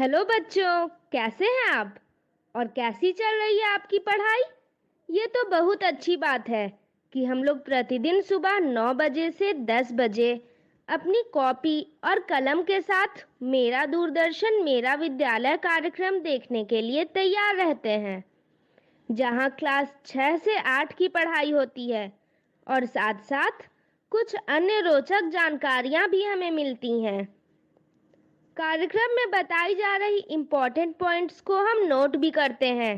Hello बच्चों, कैसे हैं आप? और कैसी चल रही है आपकी पढ़ाई? ये तो बहुत अच्छी बात है कि हम लोग प्रतिदिन सुबह 9 बजे से 10 बजे अपनी कॉपी और कलम के साथ मेरा दूरदर्शन मेरा विद्यालय कार्यक्रम देखने के लिए तैयार रहते हैं, जहां क्लास 6 से 8 की पढ़ाई होती है और साथ-साथ कुछ अन्य रोचक जानकारियां भी हमें मिलती हैं। कार्यक्रम में बताई जा रही इम्पोर्टेंट पॉइंट्स को हम नोट भी करते हैं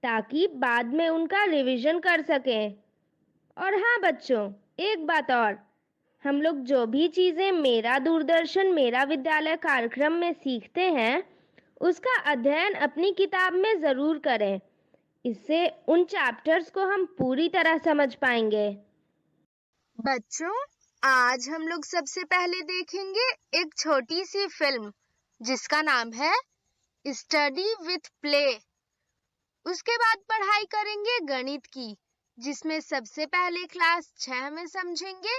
ताकि बाद में उनका रिवीजन कर सकें। और हाँ बच्चों, एक बात और, हम लोग जो भी चीज़ें मेरा दूरदर्शन मेरा विद्यालय कार्यक्रम में सीखते हैं उसका अध्ययन अपनी किताब में ज़रूर करें। इससे उन चैप्टर्स को हम पूरी तरह समझ पाएंगे। बच्चों, आज हम लोग सबसे पहले देखेंगे एक छोटी सी फिल्म जिसका नाम है स्टडी विथ प्ले। उसके बाद पढ़ाई करेंगे गणित की, जिसमें सबसे पहले क्लास 6 में समझेंगे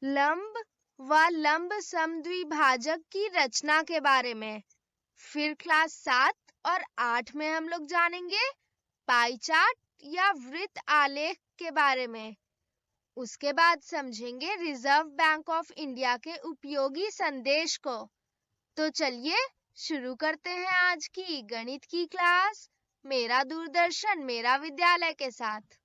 लंब व लंब समद्विभाजक की रचना के बारे में। फिर क्लास 7 और 8 में हम लोग जानेंगे पाई चार्ट या वृत्त आलेख के बारे में। उसके बाद समझेंगे रिजर्व बैंक ऑफ इंडिया के उपयोगी संदेश को। तो चलिए शुरू करते हैं आज की गणित की क्लास मेरा दूरदर्शन मेरा विद्यालय के साथ।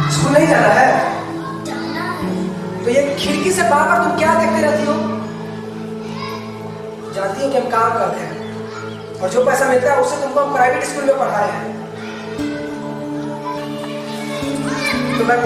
स्कूल नहीं जाना है? तो ये खिड़की से बार बार तुम क्या देखते रहती हो? जानती हो कि हम काम करते हैं और जो पैसा मिलता है उससे तुमको हम प्राइवेट स्कूल में पढ़ा रहे हैं। तो मैं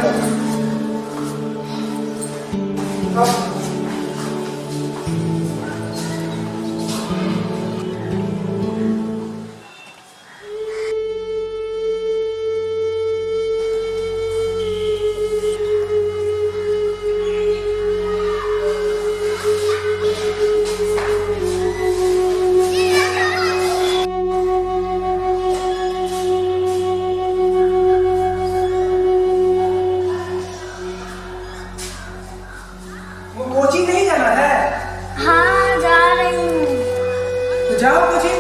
कोचिंग नहीं जाना है? हाँ, जा रही हूँ। तो जाओ कोचिंग।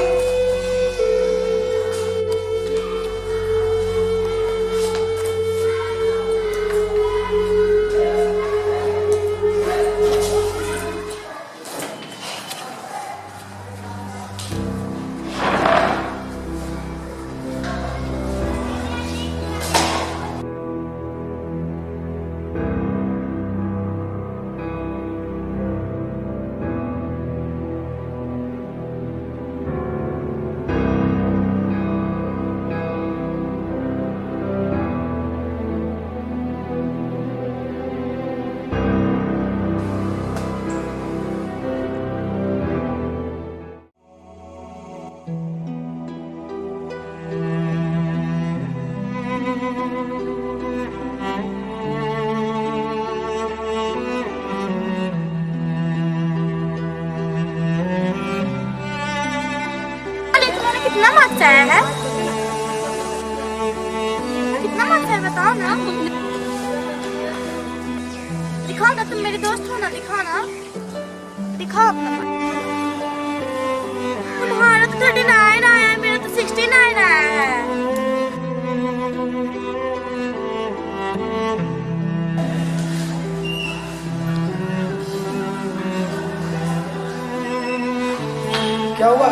कितना मार्क्स आया है? कितना मार्क्स है बताओ ना। दिखाओ ना, तुम मेरे दोस्त हो ना, दिखाओ ना, दिखाओ अपना। तुम्हारा तो 39 आया है, मेरा तो 69 आया है। क्या हुआ?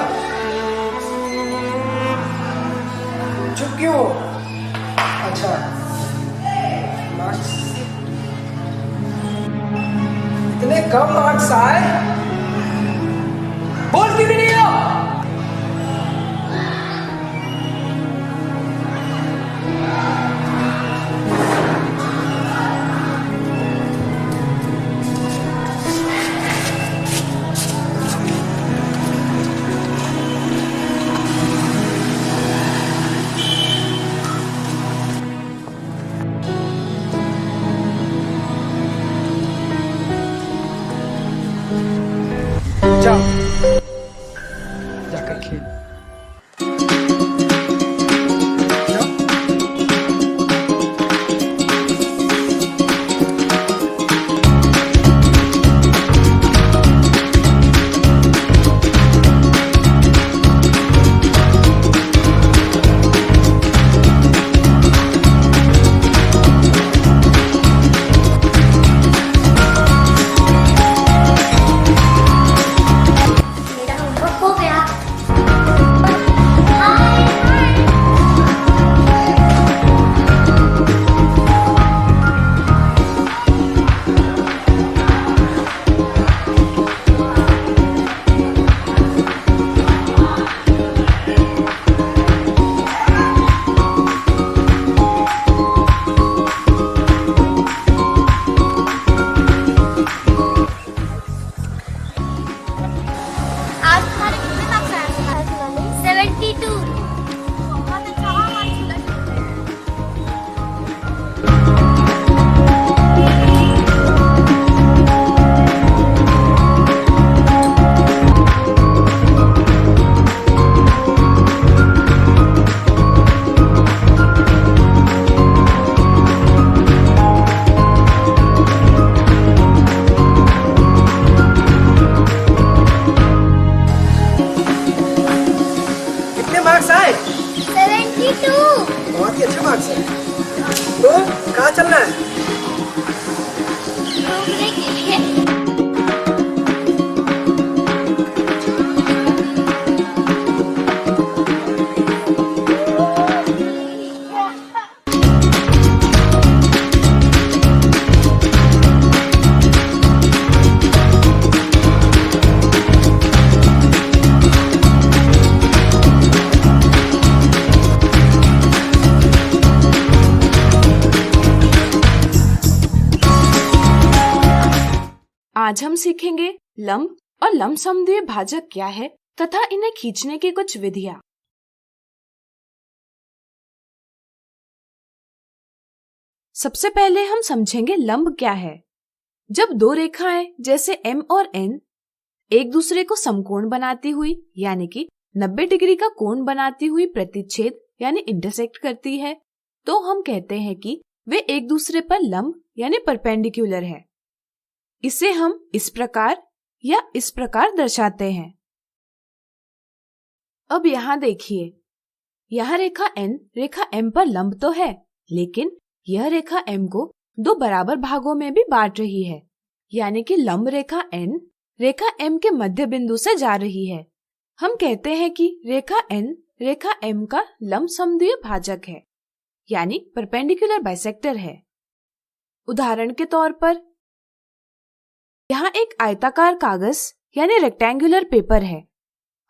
चुप क्यों? अच्छा, मार्क्स इतने कम मार्क्स आए? घूमने के लिए। आज हम सीखेंगे लंब और लंबसम भाजक क्या है तथा इन्हें खींचने की कुछ विधियां। सबसे पहले हम समझेंगे लंब क्या है। जब दो रेखाएं जैसे M और N एक दूसरे को समकोण बनाती हुई यानी कि 90 डिग्री का कोण बनाती हुई प्रतिच्छेद यानी इंटरसेक्ट करती है, तो हम कहते हैं कि वे एक दूसरे पर लंब यानी परपेंडिकुलर है। इसे हम इस प्रकार या इस प्रकार दर्शाते हैं। अब यहाँ देखिए, यहाँ रेखा N रेखा M पर लंब तो है, लेकिन यह रेखा M को दो बराबर भागों में भी बांट रही है, यानी कि लंब रेखा N रेखा M के मध्य बिंदु से जा रही है। हम कहते हैं कि रेखा N रेखा M का लंबसमद्विय भाजक है, यानी परपेंडिकुलर बाइसेक्टर है। उदाहरण के तौर पर यहाँ एक आयताकार कागज यानी रेक्टेंगुलर पेपर है।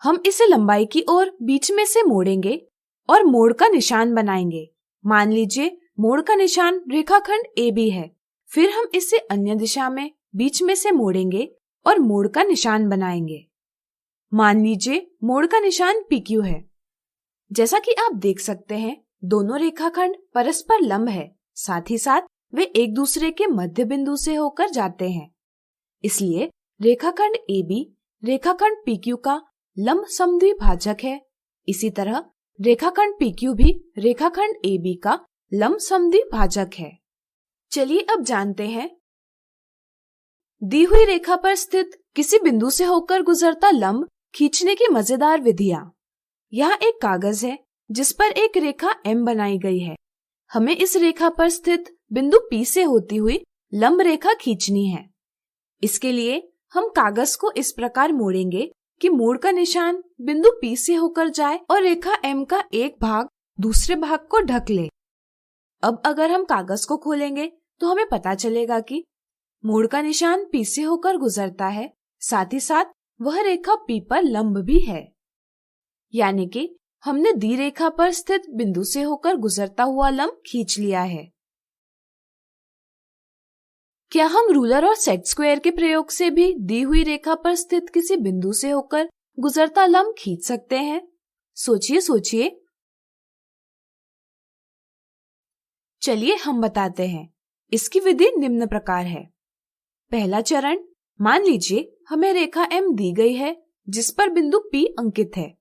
हम इसे लंबाई की ओर बीच में से मोड़ेंगे और मोड़ का निशान बनाएंगे। मान लीजिए मोड़ का निशान रेखाखंड AB है। फिर हम इसे अन्य दिशा में बीच में से मोड़ेंगे और मोड़ का निशान बनाएंगे। मान लीजिए मोड़ का निशान PQ है। जैसा कि आप देख सकते हैं, दोनों रेखाखंड परस्पर लंब है, साथ ही साथ वे एक दूसरे के मध्य बिंदु से होकर जाते हैं। इसलिए रेखाखंड AB रेखाखंड PQ का लंबसमद्विभाजक भाजक है। इसी तरह रेखाखंड PQ भी रेखाखंड AB का लंबसमद्विभाजक भाजक है। चलिए अब जानते हैं दी हुई रेखा पर स्थित किसी बिंदु से होकर गुजरता लंब खींचने की मजेदार विधियां। यहाँ एक कागज है जिस पर एक रेखा M बनाई गई है। हमें इस रेखा पर स्थित बिंदु P से होती हुई लंब रेखा खींचनी है। इसके लिए हम कागज को इस प्रकार मोड़ेंगे कि मोड़ का निशान बिंदु P से होकर जाए और रेखा M का एक भाग दूसरे भाग को ढक ले। अब अगर हम कागज को खोलेंगे तो हमें पता चलेगा कि मोड़ का निशान P से होकर गुजरता है, साथ ही साथ वह रेखा P पर लंब भी है। यानी कि हमने दी रेखा पर स्थित बिंदु से होकर गुजरता हुआ लंब खींच लिया है। क्या हम रूलर और सेट स्क्वायर के प्रयोग से भी दी हुई रेखा पर स्थित किसी बिंदु से होकर गुजरता लंब खींच सकते हैं? सोचिए सोचिए। चलिए हम बताते हैं। इसकी विधि निम्न प्रकार है। पहला चरण, मान लीजिए हमें रेखा M दी गई है जिस पर बिंदु P अंकित है।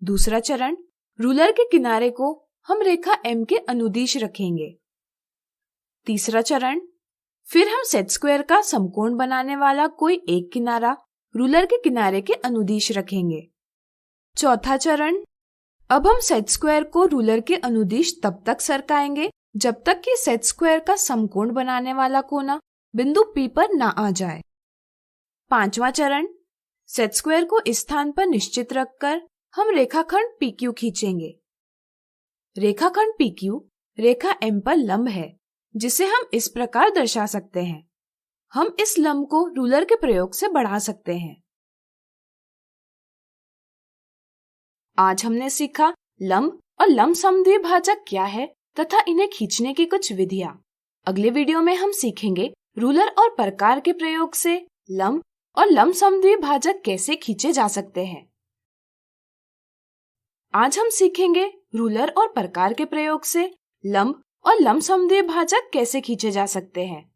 दूसरा चरण, रूलर के किनारे को हम रेखा M के अनुदिश रखेंगे। तीसरा चरण, फिर हम सेट स्क्वायर का समकोण बनाने वाला कोई एक किनारा रूलर के किनारे के अनुदिश रखेंगे। चौथा चरण, अब हम सेट स्क्वायर को रूलर के अनुदिश तब तक सरकाएंगे जब तक कि सेट स्क्वायर का समकोण बनाने वाला कोना बिंदु P पर ना आ जाए। पांचवा चरण, सेट स्क्वायर को इस स्थान पर निश्चित रखकर हम रेखाखंड PQ खींचेंगे। रेखाखंड PQ रेखा M पर लंब है, जिसे हम इस प्रकार दर्शा सकते हैं। हम इस लंब को रूलर के प्रयोग से बढ़ा सकते हैं। आज हमने सीखा लंब और लंबसमद्विभाजक क्या है तथा इन्हें खींचने की कुछ विधियां। अगले वीडियो में हम सीखेंगे रूलर और प्रकार के प्रयोग से लंब और लंबसमद्विभाजक कैसे खींचे जा सकते हैं। आज हम सीखेंगे रूलर और प्रकार के प्रयोग से लंब और लंबसमद्विभाजक कैसे खींचे जा सकते हैं।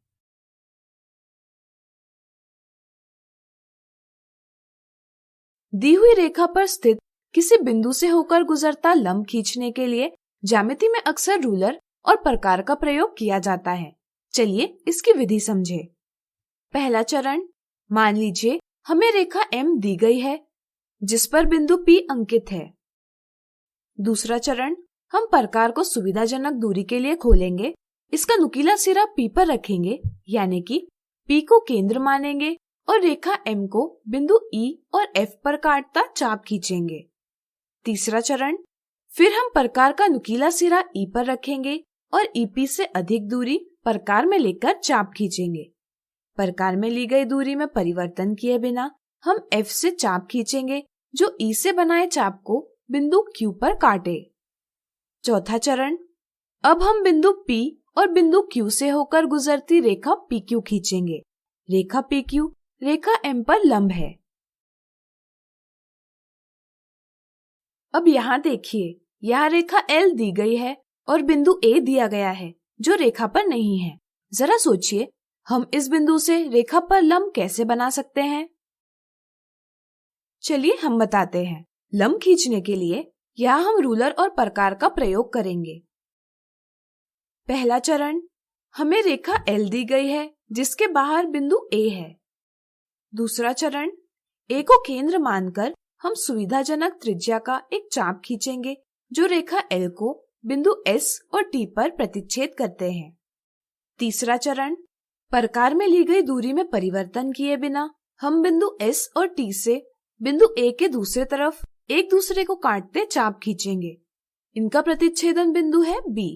दी हुई रेखा पर स्थित किसी बिंदु से होकर गुजरता लंब खींचने के लिए ज्यामिति में अक्सर रूलर और प्रकार का प्रयोग किया जाता है। चलिए इसकी विधि समझे। पहला चरण, मान लीजिए हमें रेखा M दी गई है जिस पर बिंदु P अंकित है। दूसरा चरण, हम प्रकार को सुविधाजनक दूरी के लिए खोलेंगे। इसका नुकीला सिरा P पर रखेंगे, यानी कि P को केंद्र मानेंगे और रेखा M को बिंदु E और F पर काटता चाप खींचेंगे। तीसरा चरण, फिर हम प्रकार का नुकीला सिरा E पर रखेंगे और EP से अधिक दूरी प्रकार में लेकर चाप खींचेंगे। प्रकार में ली गई दूरी में परिवर्तन किए बिना हम F से चाप खींचेंगे जो E से बनाए चाप को बिंदु Q पर काटे। चौथा चरण, अब हम बिंदु P और बिंदु Q से होकर गुजरती रेखा PQ खींचेंगे। रेखा PQ रेखा M पर लंब है। अब यहाँ देखिए, यहाँ रेखा L दी गई है और बिंदु A दिया गया है जो रेखा पर नहीं है। जरा सोचिए, हम इस बिंदु से रेखा पर लंब कैसे बना सकते हैं? चलिए हम बताते हैं। लंब खींचने के लिए यहाँ हम रूलर और प्रकार का प्रयोग करेंगे। पहला चरण, हमें रेखा L दी गई है जिसके बाहर बिंदु A है। दूसरा चरण, A को केंद्र मानकर हम सुविधाजनक त्रिज्या का एक चाप खींचेंगे जो रेखा L को बिंदु S और T पर प्रतिच्छेद करते हैं। तीसरा चरण, प्रकार में ली गई दूरी में परिवर्तन किए बिना हम बिंदु S और T से बिंदु A के दूसरे तरफ एक दूसरे को काटते चाप खींचेंगे। इनका प्रतिच्छेदन बिंदु है B।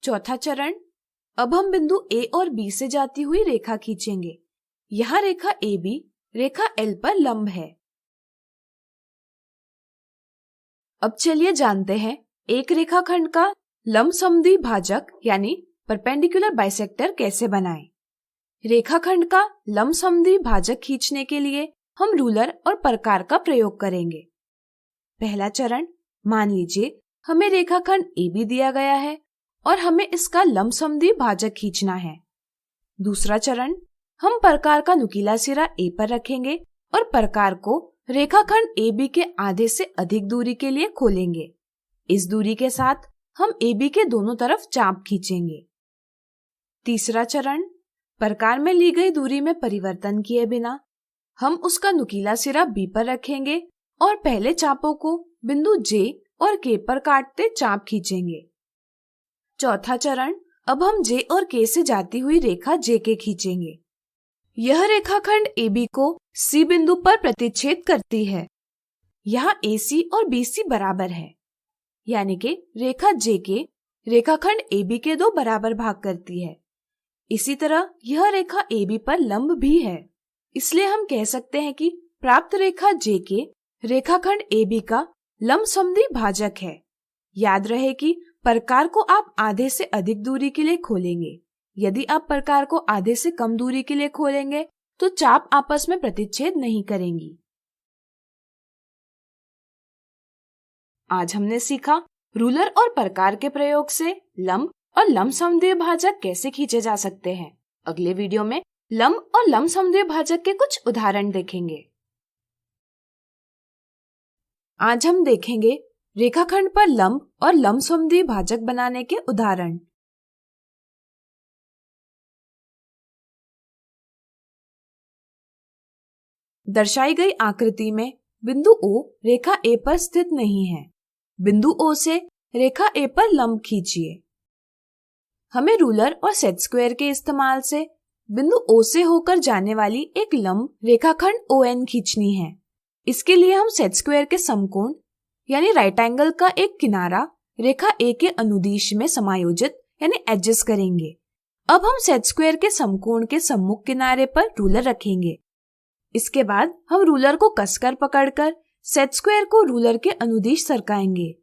चौथा चरण, अब हम बिंदु A और B से जाती हुई रेखा खींचेंगे। यह रेखा AB रेखा L पर लंब है। अब चलिए जानते हैं एक रेखाखंड का लंब समद्वि भाजक यानी परपेंडिकुलर बाइसेक्टर कैसे बनाएं। रेखाखंड का लंब समद्वि भाजक खींचने के लिए हम रूलर और प्रकार का प्रयोग करेंगे। पहला चरण, मान लीजिए हमें रेखाखंड AB दिया गया है और हमें इसका लंब समद्वि भाजक खींचना है। दूसरा चरण, हम प्रकार का नुकीला सिरा A पर रखेंगे और प्रकार को रेखाखंड AB के आधे से अधिक दूरी के लिए खोलेंगे। इस दूरी के साथ हम AB के दोनों तरफ चाप खींचेंगे। तीसरा चरण, प्रकार में ली गई दूरी में परिवर्तन किए बिना हम उसका नुकीला सिरा B पर रखेंगे और पहले चापों को बिंदु J और K पर काटते चाप खींचेंगे। चौथा चरण, अब हम J और K से जाती हुई रेखा JK खींचेंगे। यह रेखाखंड AB को C बिंदु पर प्रतिच्छेद करती है। यहाँ AC और BC बराबर है, यानी कि रेखा JK रेखाखंड AB के दो बराबर भाग करती है। इसी तरह यह रेखा AB पर लंब भी है, इसलिए हम कह सकते हैं कि प्राप्त रेखा JK रेखाखंड AB का लंब समद्वि भाजक है। याद रहे कि प्रकार को आप आधे से अधिक दूरी के लिए खोलेंगे। यदि आप प्रकार को आधे से कम दूरी के लिए खोलेंगे तो चाप आपस में प्रतिच्छेद नहीं करेंगी। आज हमने सीखा रूलर और प्रकार के प्रयोग से लंब और लंब समद्वि भाजक कैसे खींचे जा सकते हैं। अगले वीडियो में लंब और लंब समद्वि भाजक के कुछ उदाहरण देखेंगे। आज हम देखेंगे रेखाखंड पर लंब और लंब समद्वि भाजक बनाने के उदाहरण। दर्शाई गई आकृति में बिंदु O रेखा A पर स्थित नहीं है। बिंदु O से रेखा A पर लंब खींचिए। हमें रूलर और सेट स्क्वायर के इस्तेमाल से बिंदु O से होकर जाने वाली एक लंब रेखाखंड ON खींचनी है। इसके लिए हम सेट स्क्वायर के समकोण यानी राइट एंगल का एक किनारा रेखा A के अनुदिश में समायोजित यानी एडजस्ट करेंगे। अब हम सेट स्क्वायर के समकोण के सम्मुख किनारे पर रूलर रखेंगे। इसके बाद हम रूलर को कसकर पकड़कर सेट स्क्वायर को रूलर के अनुदिश सरकाएंगे,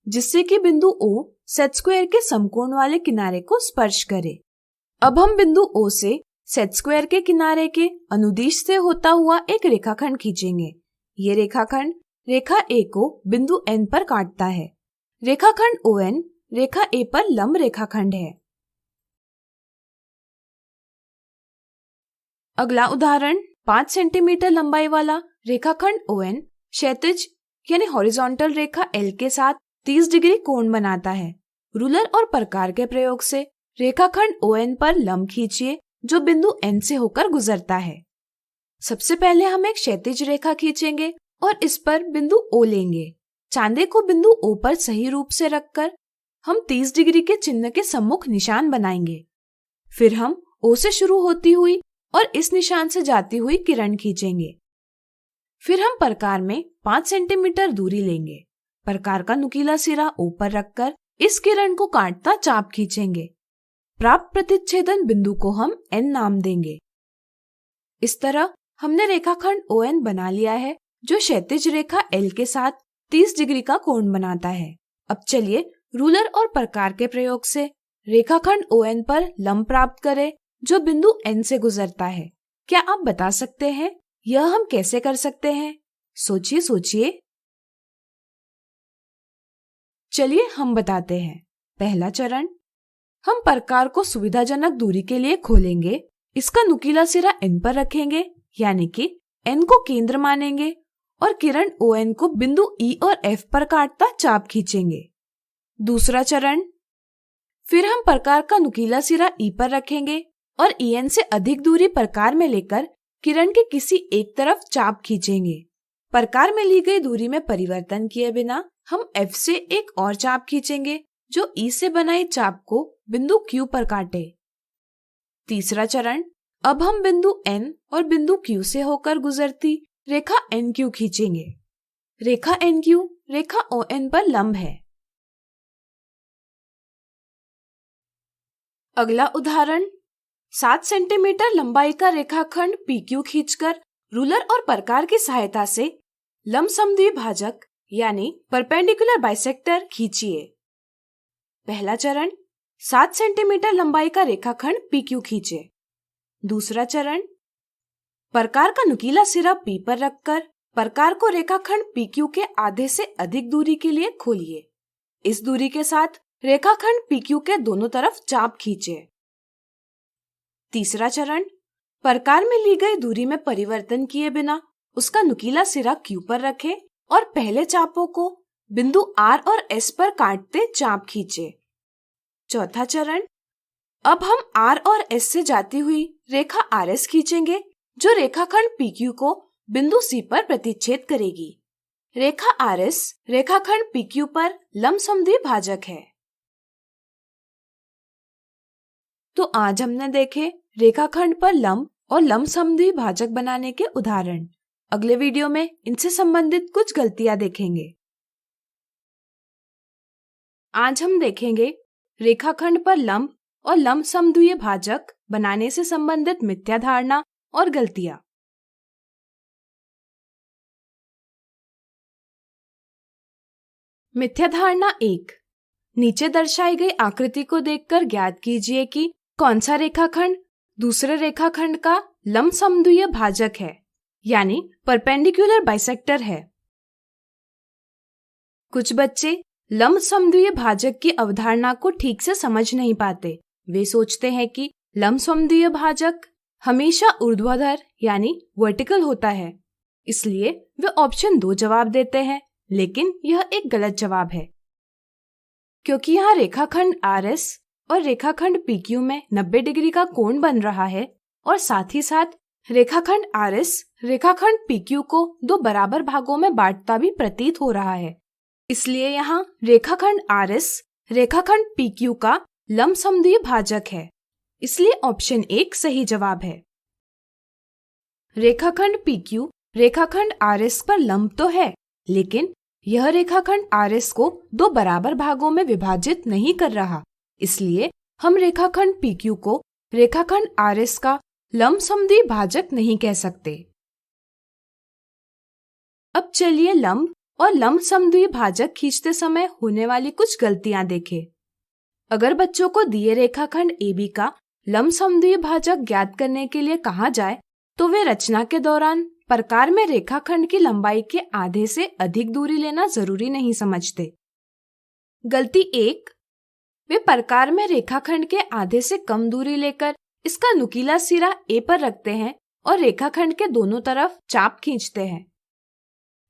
जिससे कि बिंदु O सेट स्क्वायर के समकोण वाले किनारे को स्पर्श करे। अब हम बिंदु O से सेट स्क्वायर के किनारे के अनुदिश से होता हुआ एक रेखाखंड खींचेंगे। ये रेखाखंड रेखा A को बिंदु N पर काटता है। रेखाखंड ON रेखा A पर लंब रेखाखंड है। अगला उदाहरण 5 सेंटीमीटर लंबाई वाला रेखाखंड ON क्षैतिज यानी हॉरिजॉन्टल रेखा L के साथ 30 डिग्री कोण बनाता है। रूलर और प्रकार के प्रयोग से रेखाखंड ON पर लंब खींचिए जो बिंदु N से होकर गुजरता है। सबसे पहले हम एक क्षैतिज रेखा खींचेंगे और इस पर बिंदु O लेंगे। चांदे को बिंदु O पर सही रूप से रखकर हम 30 डिग्री के चिन्ह के सम्मुख निशान बनाएंगे। फिर हम O से शुरू होती हुई और इस निशान से जाती हुई किरण खींचेंगे। फिर हम प्रकार में 5 सेंटीमीटर दूरी लेंगे। प्रकार का नुकीला सिरा ऊपर रखकर इस किरण को काटता चाप खींचेंगे। प्राप्त प्रतिच्छेदन बिंदु को हम N नाम देंगे। इस तरह हमने रेखाखंड ON बना लिया है, जो क्षैतिज रेखा L के साथ 30 डिग्री का कोण बनाता है। अब चलिए रूलर और प्रकार के प्रयोग से रेखाखंड ON पर लंब प्राप्त करें, जो बिंदु N से गुजरता है। क्या आप बता सकते हैं यह हम कैसे कर सकते हैं? सोचिए सोचिए। चलिए हम बताते हैं। पहला चरण, हम प्रकार को सुविधाजनक दूरी के लिए खोलेंगे। इसका नुकीला सिरा N पर रखेंगे, यानी कि N को केंद्र मानेंगे और किरण ON को बिंदु E और F पर काटता चाप खींचेंगे। दूसरा चरण, फिर हम प्रकार का नुकीला सिरा E पर रखेंगे और EN से अधिक दूरी प्रकार में लेकर किरण के किसी एक तरफ चाप खींचेंगे। प्रकार में ली गई दूरी में परिवर्तन किए बिना हम F से एक और चाप खींचेंगे, जो E से बनाई चाप को बिंदु Q पर काटे। तीसरा चरण, अब हम बिंदु N और बिंदु Q से होकर गुजरती रेखा NQ खींचेंगे। रेखा NQ रेखा ON पर लंब है। अगला उदाहरण, 7 सेंटीमीटर लंबाई का रेखाखंड PQ खींचकर रूलर और प्रकार की सहायता से लंब समद्विभाजक यानी परपेंडिकुलर बाइसेक्टर खींचिए। पहला चरण, 7 सेंटीमीटर लंबाई का रेखाखंड PQ खींचे। दूसरा चरण, प्रकार का नुकीला सिरा P पर रखकर प्रकार को रेखाखंड PQ के आधे से अधिक दूरी के लिए खोलिए। इस दूरी के साथ रेखाखंड PQ के दोनों तरफ चाप खींचे। तीसरा चरण, प्रकार में ली गई दूरी में परिवर्तन किए बिना उसका नुकीला सिरा Q पर रखें और पहले चापों को बिंदु R और S पर काटते चाप खींचे। चौथा चरण, अब हम R और S से जाती हुई रेखा RS खींचेंगे, जो रेखाखंड PQ को बिंदु C पर प्रतिच्छेद करेगी। रेखा RS रेखाखंड PQ पर लंब समद्विभाजक है। तो आज हमने देखे रेखाखंड पर लंब और लंब समद्विभाजक बनाने के उदाहरण। अगले वीडियो में इनसे संबंधित कुछ गलतियां देखेंगे। आज हम देखेंगे रेखाखंड पर लंब और लंब समद्विभाजक बनाने से संबंधित मिथ्या धारणा और गलतियां। मिथ्या धारणा 1, नीचे दर्शाई गई आकृति को देखकर ज्ञात कीजिए कि कौन सा रेखाखंड दूसरे रेखाखंड का लंब समद्विभाजक है, यानी परपेंडिकुलर बाइसेक्टर है। कुछ बच्चे लंब समद्विभाजक की अवधारणा को ठीक से समझ नहीं पाते। वे सोचते हैं कि लंब समद्विभाजक हमेशा ऊर्ध्वाधर यानी वर्टिकल होता है, इसलिए वे ऑप्शन 2 जवाब देते हैं, लेकिन यह एक गलत जवाब है। क्योंकि यहाँ रेखाखंड RS और रेखाखंड PQ में 90 डिग्री का कोण बन रहा है और साथ ही साथ रेखाखंड RS रेखाखंड PQ को 2 बराबर भागों में बांटता भी प्रतीत हो रहा है, इसलिए यहाँ रेखाखंड RS रेखाखंड PQ का लंब समद्विभाजक है, इसलिए ऑप्शन 1 सही जवाब है। रेखाखंड PQ रेखाखंड RS पर लंब तो है, लेकिन यह रेखाखंड RS को 2 बराबर भागों में विभाजित नहीं कर रहा, इसलिए हम रेखाखंड PQ को रेखाखंड RS का लंब समद्विभाजक नहीं कह सकते। अब चलिए लंब और लंब समद्विभाजक खींचते समय होने वाली कुछ गलतियां देखें। अगर बच्चों को दिए रेखाखंड AB का लंब समद्विभाजक ज्ञात करने के लिए कहा जाए, तो वे रचना के दौरान प्रकार में रेखाखंड की लंबाई के आधे से अधिक दूरी लेना जरूरी नहीं समझते। गलती 1, वे प्रकार में रेखाखंड के आधे से कम दूरी लेकर इसका नुकीला सिरा A पर रखते हैं और रेखाखंड के दोनों तरफ चाप खींचते हैं।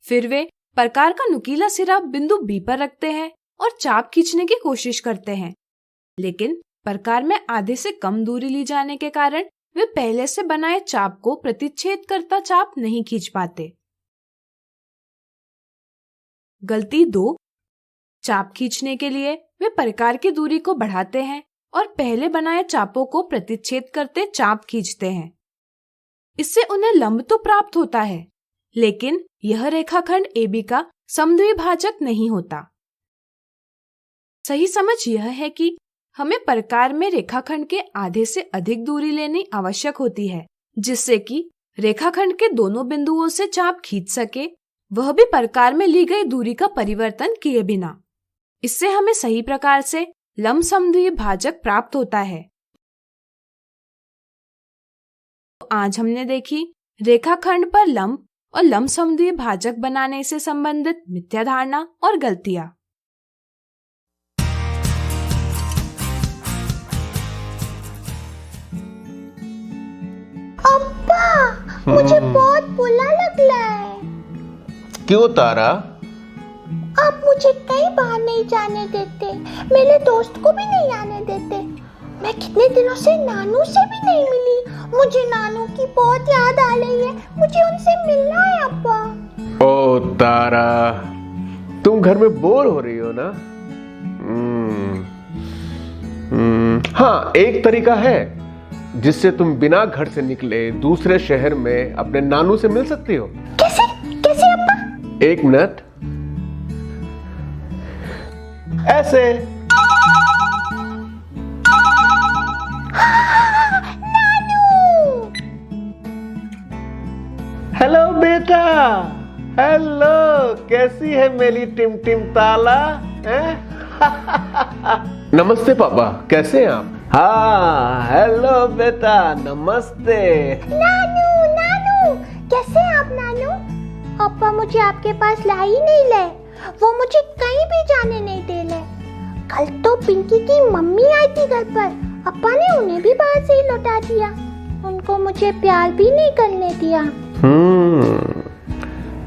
फिर वे प्रकार का नुकीला सिरा बिंदु B पर रखते हैं और चाप खींचने की कोशिश करते हैं, लेकिन प्रकार में आधे से कम दूरी ली जाने के कारण वे पहले से बनाए चाप को प्रतिच्छेद करता चाप नहीं खींच पाते। गलती 2, चाप खींचने के लिए वे प्रकार की दूरी को बढ़ाते हैं और पहले बनाए चापों को प्रतिच्छेद करते चाप खींचते हैं। इससे उन्हें लंब तो प्राप्त होता है, लेकिन यह रेखाखंड AB का समद्विभाजक नहीं होता। सही समझ यह है कि हमें प्रकार में रेखाखंड के आधे से अधिक दूरी लेनी आवश्यक होती है, जिससे कि रेखाखंड के दोनों बिंदुओं से चाप खींच सके, वह भी प्रकार में ली गई दूरी का परिवर्तन किए बिना। इससे हमें सही प्रकार से लंब समद्विभाजक प्राप्त होता है। आज हमने देखी रेखाखंड पर लंब और लंब समद्विभाजक बनाने से संबंधित मिथ्या धारणा और गलतियां। अब्बा, मुझे बहुत बुरा लग रहा है। क्यों तारा? आप मुझे कहीं बाहर नहीं जाने देते, मेरे दोस्त को भी नहीं आने देते। मैं कितने दिनों से नानू से भी नहीं मिली। मुझे नानू की बहुत याद आ रही है, मुझे उनसे मिलना है अब्बा। ओ तारा, तुम घर में बोर हो रही हो ना? हाँ, एक तरीका है जिससे तुम बिना घर से निकले दूसरे शहर में अपने नानू से मिल सकती हो। कैसे कैसे अब्बा? एक मिनट, ऐसे। हेलो बेटा, हेलो, कैसी है मेरी टिम टिम ताला? नमस्ते पापा, कैसे हैं आप? हाँ, हेलो बेटा, नमस्ते। नानू नानू, कैसे हैं आप नानू? अब्बा मुझे आपके पास ला ही नहीं ले, वो मुझे कहीं भी जाने नहीं दे ले। कल तो पिंकी की मम्मी आई थी घर पर, अब्बा ने उन्हें भी बाहर से ही लौटा दिया। उनको मुझे प्यार भी नहीं करने दिया।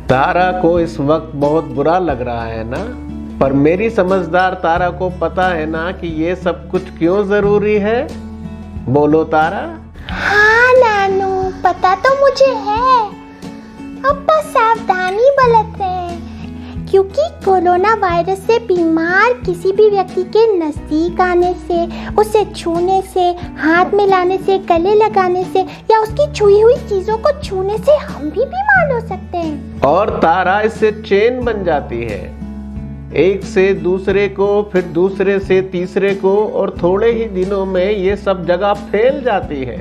तारा को इस वक्त बहुत बुरा लग रहा है ना, पर मेरी समझदार तारा को पता है ना कि ये सब कुछ क्यों जरूरी है। बोलो तारा। हाँ नानू, पता तो मुझे है। अब्बा सावधानी बरत रहे हैं, क्योंकि कोरोना वायरस से बीमार किसी भी व्यक्ति के नजदीक आने से, उसे छूने से, हाथ मिलाने से, गले लगाने से या उसकी छुई हुई चीजों को छूने से हम भी बीमार हो सकते हैं। और तारा, इससे चेन बन जाती है, एक से दूसरे को, फिर दूसरे से तीसरे को, और थोड़े ही दिनों में ये सब जगह फैल जाती है।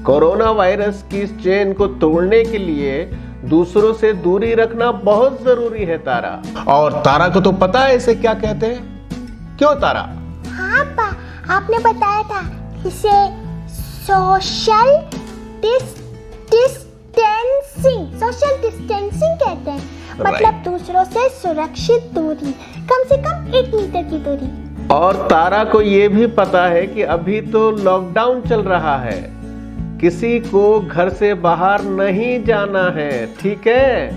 कोरोना वायरस की इस चेन को तोड़ने के लिए दूसरों से दूरी रखना बहुत जरूरी है तारा। और तारा को तो पता है इसे क्या कहते हैं, क्यों तारा? हाँ अब्बा, आपने बताया था इसे सोशल डिस्टेंसिंग कहते हैं। मतलब दूसरों से सुरक्षित दूरी, कम से कम 1 मीटर की दूरी। और तारा को ये भी पता है कि अभी तो लॉकडाउन चल रहा है, किसी को घर से बाहर नहीं जाना है, ठीक है?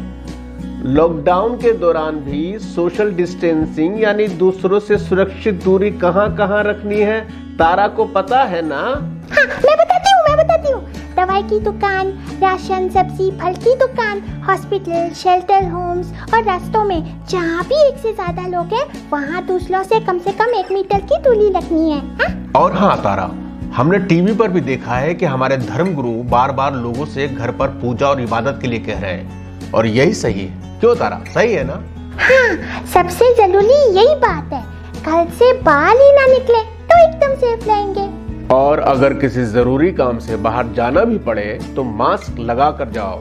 लॉकडाउन के दौरान भी सोशल डिस्टेंसिंग यानी दूसरों से सुरक्षित दूरी कहाँ कहाँ रखनी है, तारा को पता है ना? हाँ, मैं बताती हूँ। दवाई की दुकान, राशन, सब्जी, फल की दुकान, हॉस्पिटल, शेल्टर होम्स और रास्तों में जहाँ भी 1 से ज्यादा लोग हैं, वहाँ दूसरों से कम 1 मीटर की दूरी रखनी है। हाँ? और हाँ तारा, हमने टीवी पर भी देखा है कि हमारे धर्मगुरु बार बार लोगों से घर पर पूजा और इबादत के लिए कह रहे हैं, और यही सही है। क्यों तारा, सही है ना? हाँ, सबसे जरूरी यही बात है, घर से बाहर ही ना निकले तो एकदम सेफ रहेंगे। और अगर किसी जरूरी काम से बाहर जाना भी पड़े तो मास्क लगा कर जाओ,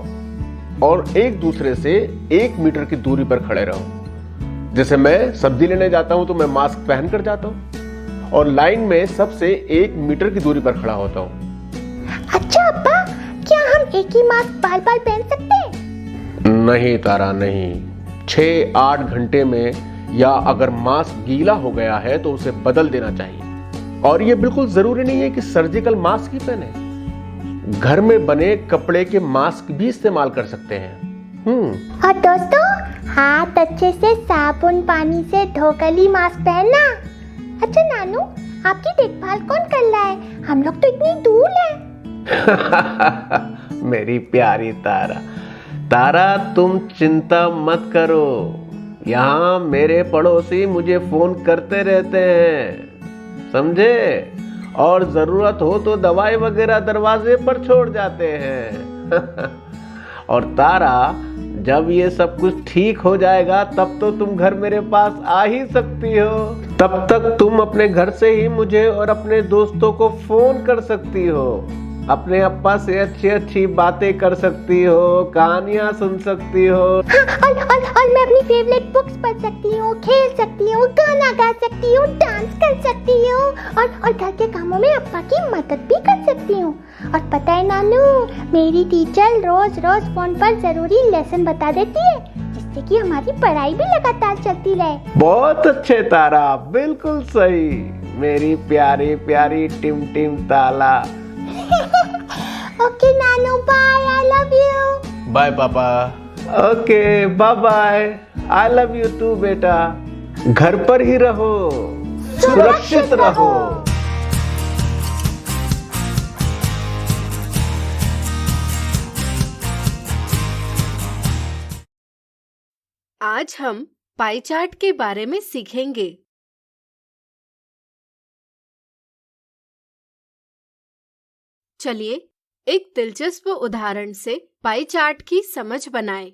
और एक दूसरे से 1 मीटर की दूरी पर खड़े रहो। जैसे मैं सब्जी लेने जाता हूँ तो मैं मास्क पहन कर जाता हूँ, और लाइन में सबसे 1 मीटर की दूरी पर खड़ा होता हूँ। अच्छा अब्बा, क्या हम एक ही मास्क बार बार पहन सकते हैं? नहीं तारा, नहीं। 6-8 घंटे में, या अगर मास्क गीला हो गया है तो उसे बदल देना चाहिए। और ये बिल्कुल जरूरी नहीं है कि सर्जिकल मास्क ही पहने, घर में बने कपड़े के मास्क भी इस्तेमाल कर सकते हैं। और दोस्तों, हाथ अच्छे से साबुन पानी से धोकर ही मास्क पहनना। अच्छा नानू, आपकी देखभाल कौन कर रहा है? हम लोग तो इतनी दूर हैं। मेरी प्यारी तारा, तारा तुम चिंता मत करो, यहाँ मेरे पड़ोसी मुझे फोन करते रहते हैं, समझे? और जरूरत हो तो दवाई वगैरह दरवाजे पर छोड़ जाते हैं। और तारा, जब ये सब कुछ ठीक हो जाएगा तब तो तुम घर मेरे पास आ ही सकती हो। तब तक तुम अपने घर से ही मुझे और अपने दोस्तों को फोन कर सकती हो, अपने अप्पा से अच्छी अच्छी बातें कर सकती हो, कहानियां सुन सकती हो। और मैं अपनी फेवरेट बुक्स पढ़ सकती हूँ, खेल सकती हूँ, गाना गा सकती हूँ, डांस कर सकती हूँ और घर के कामों में अप्पा की मदद भी कर सकती हूँ। और पता है नानू, मेरी टीचर रोज रोज फोन पर जरूरी लेसन बता देती है, जिससे कि हमारी पढ़ाई भी लगातार चलती रहे। बहुत अच्छे तारा, बिल्कुल सही, मेरी प्यारी प्यारी टिम टिम ताला। ओके नानू, bye, I love you. Bye पापा। Okay bye bye, I love you too बेटा। घर पर ही रहो, सुरक्षित रहो। आज हम पाई चार्ट के बारे में सीखेंगे। चलिए एक दिलचस्प उदाहरण से पाई चार्ट की समझ बनाएं।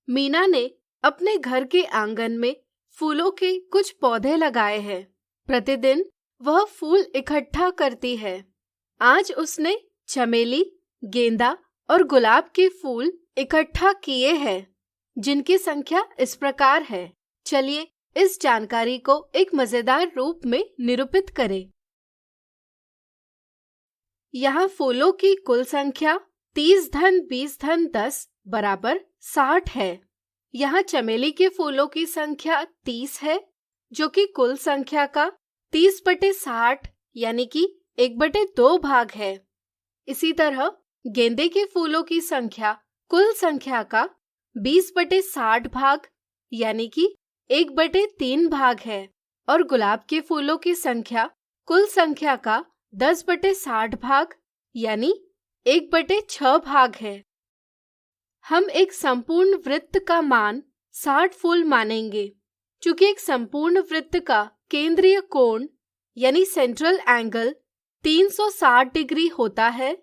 मीना ने अपने घर के आंगन में फूलों के कुछ पौधे लगाए हैं। प्रतिदिन वह फूल इकट्ठा करती है। आज उसने चमेली, गेंदा और गुलाब के फूल इकट्ठा किए हैं, जिनकी संख्या इस प्रकार है। चलिए इस जानकारी को एक मजेदार रूप में निरूपित करें। यहाँ फूलों की कुल संख्या 30 धन 20 धन 10 बराबर 60 है। यहाँ चमेली के फूलों की संख्या 30 है, जो कि कुल संख्या का 30/60 यानी कि 1/2 भाग है। इसी तरह गेंदे के फूलों की संख्या कुल संख्या का 20/60 भाग यानी कि 1/3 भाग है, और गुलाब के फूलों की संख्या कुल संख्या का 10/60 भाग यानी 1/6 भाग है। हम एक संपूर्ण वृत्त का मान 60 फूल मानेंगे। चूंकि एक संपूर्ण वृत्त का केंद्रीय कोण यानी सेंट्रल एंगल 360 डिग्री होता है,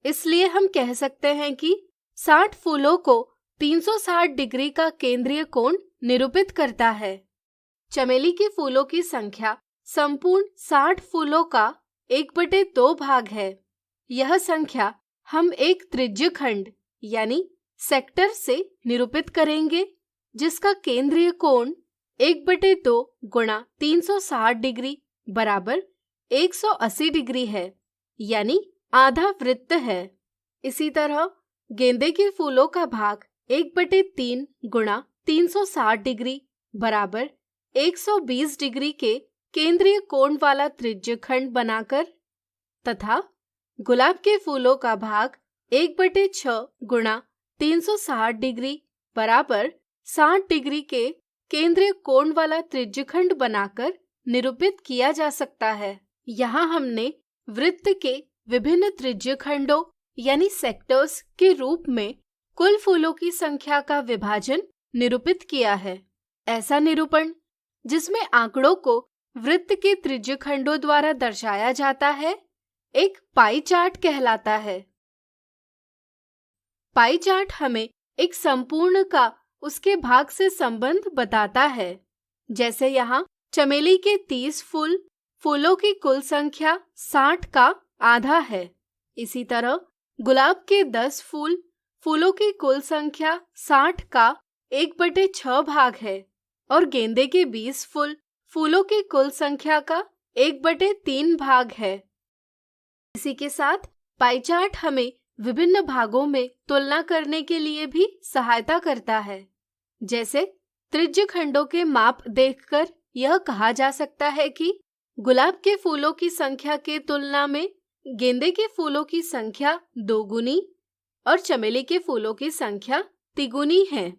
इसलिए हम कह सकते हैं कि 60 फूलों को 360 डिग्री का केंद्रीय कोण निरूपित करता है। चमेली के फूलों की संख्या संपूर्ण 60 फूलों का 1/2 भाग है। यह संख्या हम एक त्रिज्यखंड यानी सेक्टर से निरूपित करेंगे, जिसका केंद्रीय कोण 1/2 गुणा 360 डिग्री बराबर 180 डिग्री है, यानी आधा वृत्त है। इसी तरह गेंदे के फूलों का भाग 1/3 गुणा 360 डिग्री बराबर 120 डिग्री के केंद्रीय कोण वाला त्रिज्यखंड बनाकर, तथा गुलाब के फूलों का भाग 1/6 गुणा 360 डिग्री बराबर 60 डिग्री के केंद्रीय कोण वाला त्रिज्यखंड बनाकर निरूपित किया जा सकता है। यहाँ हमने वृत्त के विभिन्न त्रिज्यखंडों यानी सेक्टर्स के रूप में कुल फूलों की संख्या का विभाजन निरूपित किया है। ऐसा निरूपण जिसमें आंकड़ों को वृत्त के त्रिज्यखंडों द्वारा दर्शाया जाता है, एक पाई चार्ट कहलाता है। पाई चार्ट हमें एक संपूर्ण का उसके भाग से संबंध बताता है। जैसे यहाँ चमेली के 30 फूलों की कुल संख्या 60 का आधा है। इसी तरह गुलाब के 10 फूलों की कुल संख्या 60 का 1/6 भाग है, और गेंदे के 20 फूलों की कुल संख्या का 1/3 भाग है। इसी के साथ पाई चार्ट हमें विभिन्न भागों में तुलना करने के लिए भी सहायता करता है। जैसे त्रिज्यखंडों के माप देखकर यह कहा जा सकता है कि गुलाब के फूलों की संख्या के तुलना में गेंदे के फूलों की संख्या 2 गुनी और चमेली के फूलों की संख्या 3 गुनी है।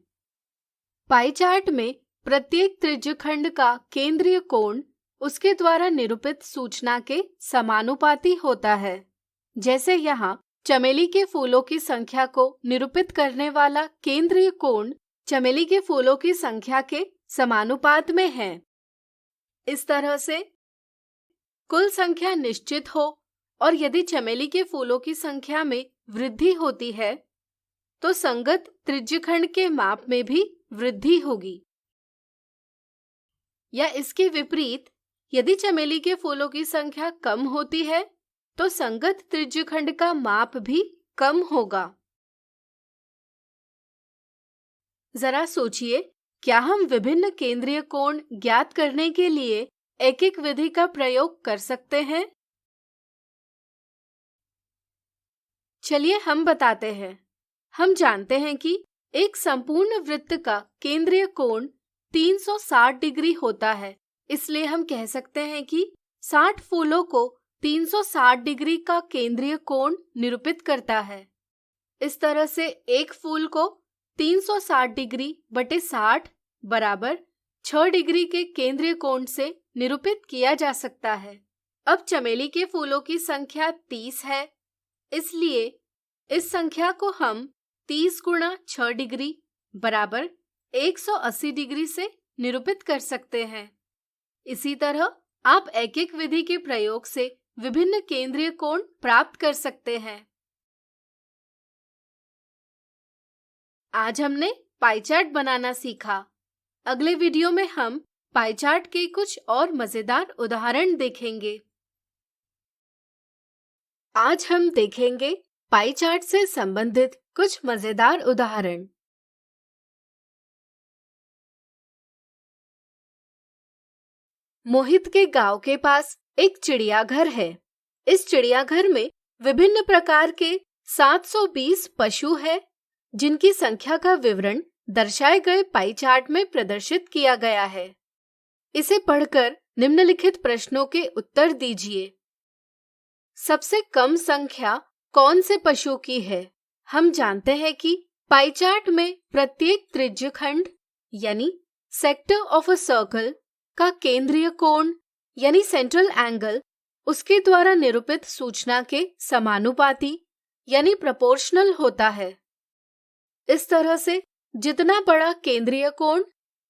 पाई चार्ट में प्रत्येक त्रिज्यखंड का केंद्रीय कोण उसके द्वारा निरूपित सूचना के समानुपाती होता है। जैसे यहाँ चमेली के फूलों की संख्या को निरूपित करने वाला केंद्रीय कोण चमेली के फूलों की संख्या के समानुपात में है। इस तरह से कुल संख्या निश्चित हो और यदि चमेली के फूलों की संख्या में वृद्धि होती है तो संगत त्रिज्यखंड के माप में भी वृद्धि होगी। या इसके विपरीत, यदि चमेली के फूलों की संख्या कम होती है तो संगत त्रिज्यखंड का माप भी कम होगा। जरा सोचिए, क्या हम विभिन्न केंद्रीय कोण ज्ञात करने के लिए एक एक विधि का प्रयोग कर सकते हैं? चलिए हम बताते हैं। हम जानते हैं कि एक संपूर्ण वृत्त का केंद्रीय कोण 360 डिग्री होता है, इसलिए हम कह सकते हैं कि 60 फूलों को 360 डिग्री का केंद्रीय कोण निरूपित करता है। इस तरह से एक फूल को 360 डिग्री बटे 60 बराबर 6 डिग्री के केंद्रीय कोण से निरूपित किया जा सकता है। अब चमेली के फूलों की संख्या 30 है, इसलिए इस संख्या को हम 30 गुणा 6 डिग्री बराबर 180 डिग्री से निरूपित कर सकते हैं। इसी तरह आप एक एक विधि के प्रयोग से विभिन्न केंद्रीय कोण प्राप्त कर सकते हैं। आज हमने पाई चार्ट बनाना सीखा। अगले वीडियो में हम पाई चार्ट के कुछ और मजेदार उदाहरण देखेंगे। आज हम देखेंगे पाई चार्ट से संबंधित कुछ मजेदार उदाहरण। मोहित के गांव के पास एक चिड़ियाघर है। इस चिड़ियाघर में विभिन्न प्रकार के 720 पशु है, जिनकी संख्या का विवरण दर्शाए गए पाई चार्ट में प्रदर्शित किया गया है। इसे पढ़कर निम्नलिखित प्रश्नों के उत्तर दीजिए। सबसे कम संख्या कौन से पशु की है? हम जानते हैं कि पाई चार्ट में प्रत्येक त्रिज्यखंड यानी सेक्टर ऑफ अ सर्कल का केंद्रीय कोण यानी सेंट्रल एंगल उसके द्वारा निरूपित सूचना के समानुपाती यानी प्रोपोर्शनल होता है। इस तरह से जितना बड़ा केंद्रीय कोण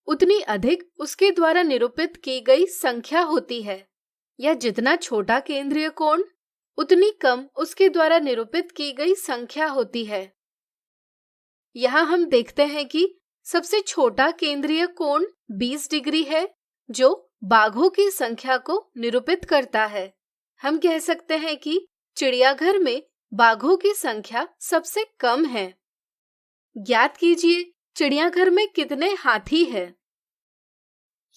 उतनी अधिक उसके द्वारा निरूपित की गई संख्या होती है, या जितना छोटा केंद्रीय कोण उतनी कम उसके द्वारा निरूपित की गई संख्या होती है। यहाँ हम देखते हैं कि सबसे छोटा केंद्रीय कोण 20 डिग्री है, जो बाघों की संख्या को निरूपित करता है। हम कह सकते हैं कि चिड़ियाघर में बाघों की संख्या सबसे कम है। ज्ञात कीजिए चिड़ियाघर में कितने हाथी हैं?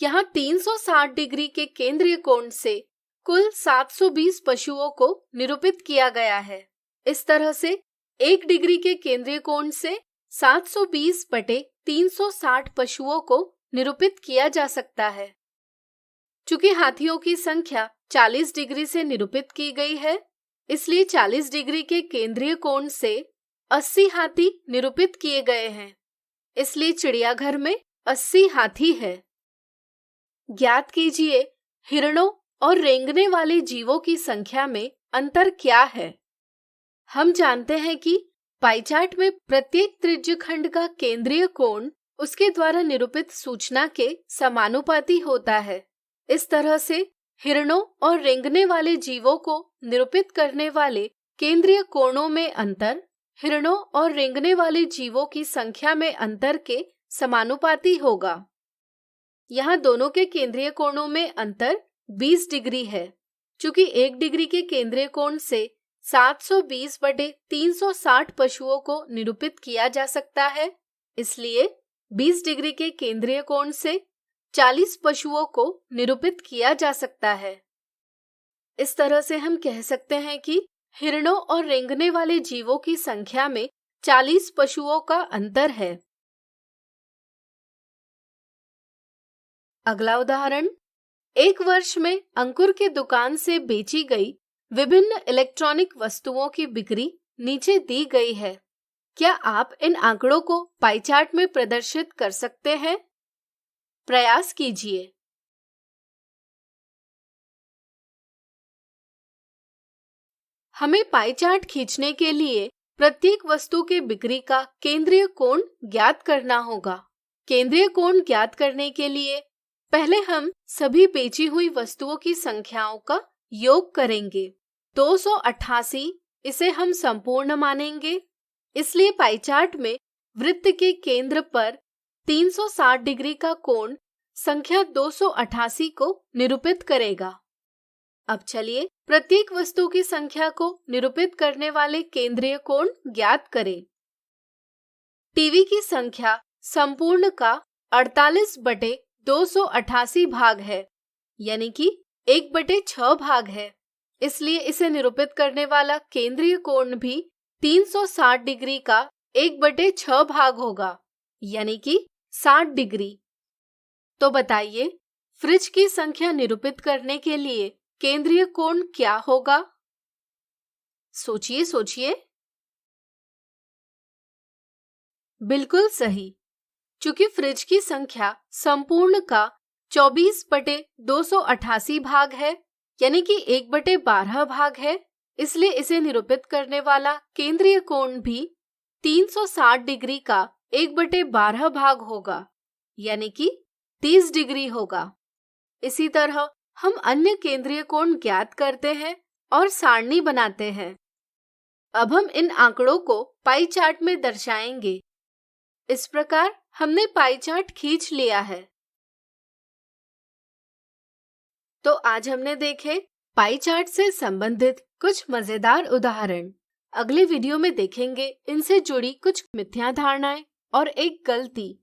यहाँ 360 डिग्री के केंद्रीय कोण से कुल 720 पशुओं को निरूपित किया गया है। इस तरह से 1 डिग्री के केंद्रीय कोण से 720 बटे 360 पशुओं को निरूपित किया जा सकता है। चूंकि हाथियों की संख्या 40 डिग्री से निरूपित की गई है, इसलिए 40 डिग्री के केंद्रीय कोण से 80 हाथी निरूपित किए गए हैं। इसलिए चिड़ियाघर में 80 हाथी है। ज्ञात कीजिए हिरणों और रेंगने वाले जीवों की संख्या में अंतर क्या है? हम जानते हैं कि पाई चार्ट में प्रत्येक त्रिज्यखंड का केंद्रीय कोण उसके द्वारा निरूपित सूचना के समानुपाती होता है। इस तरह से हिरणों और रेंगने वाले जीवों को निरूपित करने वाले केंद्रीय कोणों में अंतर हिरणों और रेंगने वाले जीवों की संख्या में अंतर के समानुपाती होगा। यहाँ दोनों के केंद्रीय कोणों में अंतर 20 डिग्री है। चूंकि 1 डिग्री के केंद्रीय कोण से 720 बटे 360 पशुओं को निरूपित किया जा सकता है, इसलिए 20 डिग्री के केंद्रीय कोण से 40 पशुओं को निरूपित किया जा सकता है। इस तरह से हम कह सकते हैं कि हिरणों और रेंगने वाले जीवों की संख्या में 40 पशुओं का अंतर है। अगला उदाहरण, एक वर्ष में अंकुर की दुकान से बेची गई विभिन्न इलेक्ट्रॉनिक वस्तुओं की बिक्री नीचे दी गई है। क्या आप इन आंकड़ों को पाई चार्ट में प्रदर्शित कर सकते हैं? प्रयास कीजिए। हमें पाई चार्ट खींचने के लिए प्रत्येक वस्तु के बिक्री का केंद्रीय कोण ज्ञात करना होगा। केंद्रीय कोण ज्ञात करने के लिए पहले हम सभी बेची हुई वस्तुओं की संख्याओं का योग करेंगे। 288 इसे हम संपूर्ण मानेंगे इसलिए पाई चार्ट में वृत्त के केंद्र पर 360 डिग्री का कोण संख्या 288 को निरूपित करेगा। अब चलिए प्रत्येक वस्तु की संख्या को निरूपित करने वाले केंद्रीय कोण ज्ञात करें। टीवी की संख्या संपूर्ण का 48/288 भाग है, यानी कि 1/6 भाग है। इसलिए इसे निरूपित करने वाला केंद्रीय कोण भी 360 डिग्री का 1/6 भाग होगा, यानी कि 60 डिग्री। तो बताइए फ्रिज की संख्या निरूपित करने के लिए केंद्रीय कोण क्या होगा? सोचिए सोचिए। बिल्कुल सही। चूंकि फ्रिज की संख्या संपूर्ण का 24/288 भाग है, यानी कि 1/12 भाग है, इसलिए इसे निरूपित करने वाला केंद्रीय कोण भी 360 डिग्री का 1/12 भाग होगा, यानी कि 30 डिग्री होगा। इसी तरह हम अन्य केंद्रीय कोण ज्ञात करते हैं और सारणी बनाते हैं। अब हम इन आंकड़ों को पाई चार्ट में दर्शाएंगे। इस प्रकार हमने पाई चार्ट खींच लिया है। तो आज हमने देखे पाई चार्ट से संबंधित कुछ मजेदार उदाहरण। अगले वीडियो में देखेंगे इनसे जुड़ी कुछ मिथ्या धारणाएं और एक गलती।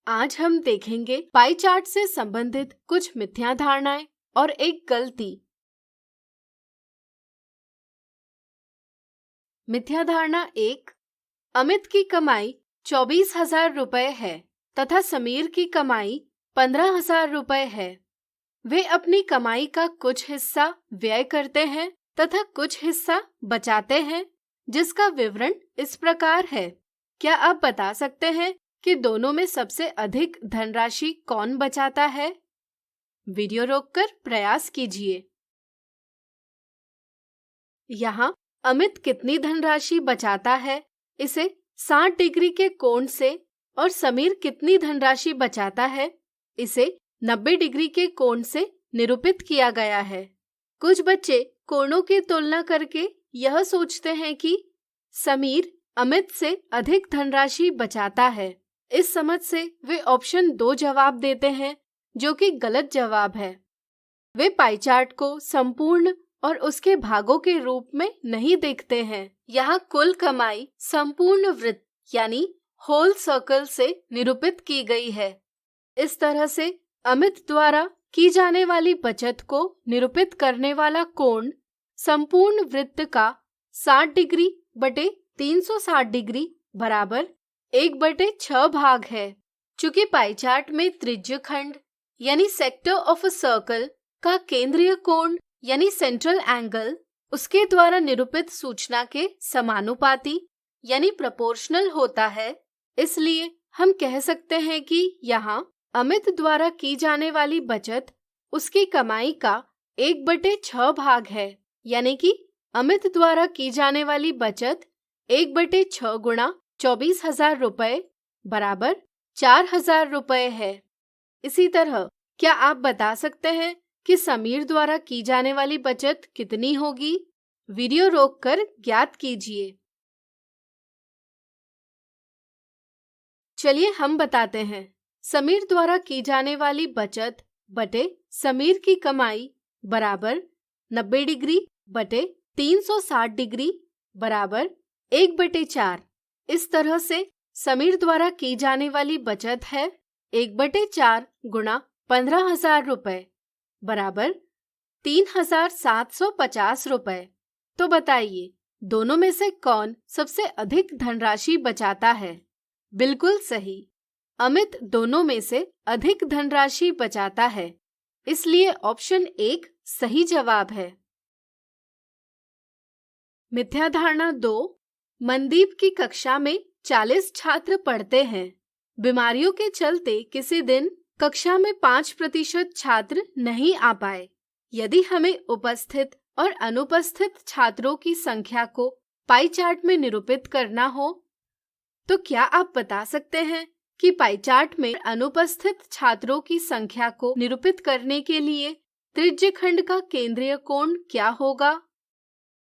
आज हम देखेंगे पाई चार्ट से संबंधित कुछ मिथ्या धारणाएं और एक गलती। मिथ्या धारणा 1, अमित की कमाई 24,000 रुपए है तथा समीर की कमाई 15,000 रुपए है। वे अपनी कमाई का कुछ हिस्सा व्यय करते हैं तथा कुछ हिस्सा बचाते हैं, जिसका विवरण इस प्रकार है। क्या आप बता सकते हैं कि दोनों में सबसे अधिक धनराशि कौन बचाता है? वीडियो रोककर प्रयास कीजिए। यहाँ अमित कितनी धनराशि बचाता है, इसे 60 डिग्री के कोण से, और समीर कितनी धनराशि बचाता है, इसे 90 डिग्री के कोण से निरूपित किया गया है। कुछ बच्चे कोणों की तुलना करके यह सोचते हैं कि समीर अमित से अधिक धनराशि बचाता है। इस समझ से वे ऑप्शन 2 जवाब देते हैं, जो कि गलत जवाब है। वे पाई चार्ट को संपूर्ण और उसके भागों के रूप में नहीं देखते हैं। यहाँ कुल कमाई संपूर्ण वृत्त यानी होल सर्कल से निरूपित की गई है। इस तरह से अमित द्वारा की जाने वाली बचत को निरूपित करने वाला कोण संपूर्ण वृत्त का 60 डिग्री बटे 360 डिग्री बराबर 1/6 भाग है। चूंकि पाई चार्ट में त्रिज्य खंड यानी सेक्टर ऑफ अ सर्कल का केंद्रीय कोण यानी सेंट्रल एंगल उसके द्वारा निरूपित सूचना के समानुपाती यानी प्रोपोर्शनल होता है, इसलिए हम कह सकते हैं कि यहाँ अमित द्वारा की जाने वाली बचत उसकी कमाई का 1/6 भाग है, यानी कि अमित द्वारा की जाने वाली बचत 1/6 गुणा 24,000 रुपए बराबर 4,000 रुपए है। इसी तरह क्या आप बता सकते हैं कि समीर द्वारा की जाने वाली बचत कितनी होगी? वीडियो रोककर ज्ञात कीजिए। चलिए हम बताते हैं। समीर द्वारा की जाने वाली बचत बटे समीर की कमाई बराबर 90 डिग्री बटे 360 डिग्री बराबर 1/4। इस तरह से समीर द्वारा की जाने वाली बचत है 1/4 गुणा 15,000 रुपए बराबर 3,750 रुपए। तो बताइए दोनों में से कौन सबसे अधिक धनराशि बचाता है? बिल्कुल सही, अमित दोनों में से अधिक धनराशि बचाता है, इसलिए ऑप्शन 1 सही जवाब है। मिथ्या धारणा 2, मनदीप की कक्षा में 40 छात्र पढ़ते हैं। बीमारियों के चलते किसी दिन कक्षा में 5% छात्र नहीं आ पाए। यदि हमें उपस्थित और अनुपस्थित छात्रों की संख्या को पाई चार्ट में निरूपित करना हो, तो क्या आप बता सकते हैं कि पाई चार्ट में अनुपस्थित छात्रों की संख्या को निरूपित करने के लिए त्रिज्य खंड का केंद्रीय कोण क्या होगा?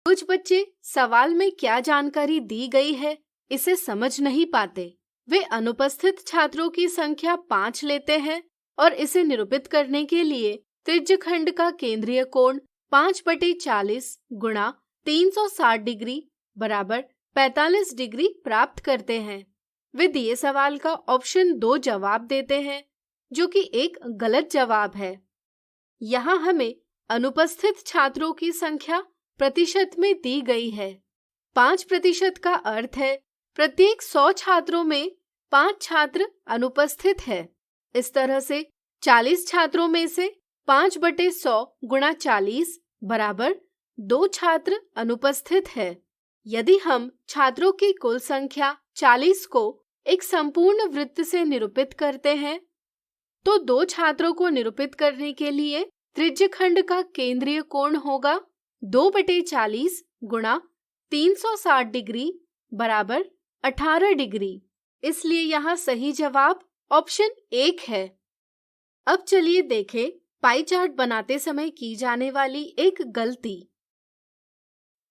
कुछ बच्चे सवाल में क्या जानकारी दी गई है इसे समझ नहीं पाते। वे अनुपस्थित छात्रों की संख्या 5 लेते हैं और इसे निरूपित करने के लिए त्रिज्यखंड का केंद्रीय कोण 5/40 गुणा 360 डिग्री बराबर 45 डिग्री प्राप्त करते हैं। वे दिए सवाल का ऑप्शन 2 जवाब देते हैं, जो कि एक गलत जवाब है। यहाँ हमें अनुपस्थित छात्रों की संख्या प्रतिशत में दी गई है। 5% का अर्थ है प्रत्येक 100 छात्रों में 5 छात्र अनुपस्थित है। इस तरह से 40 छात्रों में से 5/100 गुणा 40 बराबर 2 छात्र अनुपस्थित है। यदि हम छात्रों की कुल संख्या 40 को एक संपूर्ण वृत्त से निरूपित करते हैं, तो 2 छात्रों को निरूपित करने के लिए त्रिज्यखंड का केंद्रीय कोण होगा 2/40 गुणा 360 डिग्री बराबर 18 डिग्री। इसलिए यहाँ सही जवाब ऑप्शन 1 है। अब चलिए देखें पाई चार्ट बनाते समय की जाने वाली एक गलती।